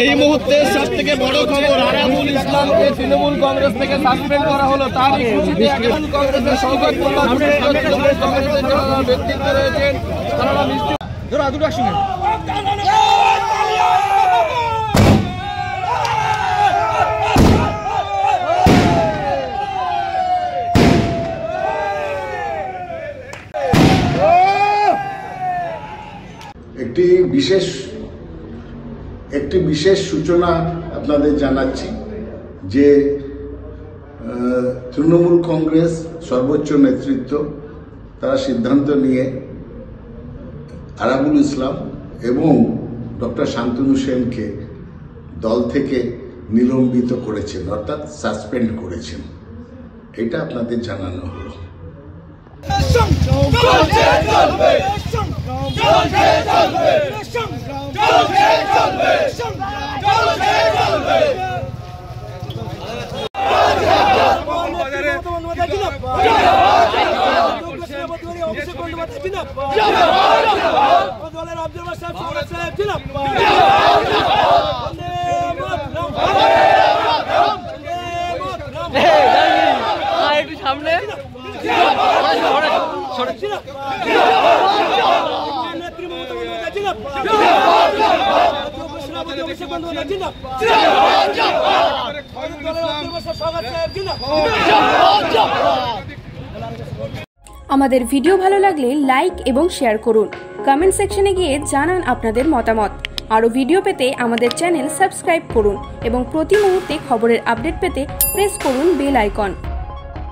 এই মুহূর্তে সবথেকে বড় খবর, আরাবুল ইসলামকে তৃণমূল কংগ্রেস থেকে সাসপেন্ড করা হলো। তারই খুশিতে তৃণমূল কংগ্রেসের শওকত মোল্লা কংগ্রেসের ব্যক্তিত্ব রয়েছেন, তারা মিষ্টি দুটো একসঙ্গে। একটি বিশেষ সূচনা আপনাদের জানাচ্ছি যে তৃণমূল কংগ্রেস সর্বোচ্চ নেতৃত্ব তারা সিদ্ধান্ত নিয়ে আরাবুল ইসলাম এবং ডক্টর শান্তনু সেনকে দল থেকে নিলম্বিত করেছেন, অর্থাৎ সাসপেন্ড করেছেন। এটা আপনাদের জানানো হলো। সামনে আমাদের ভিডিও ভালো লাগলে লাইক এবং শেয়ার করুন। কমেন্ট সেকশনে গিয়ে জানান আপনাদের মতামত। আরও ভিডিও পেতে আমাদের চ্যানেল সাবস্ক্রাইব করুন এবং প্রতি মুহূর্তে খবরের আপডেট পেতে প্রেস করুন বেল আইকন।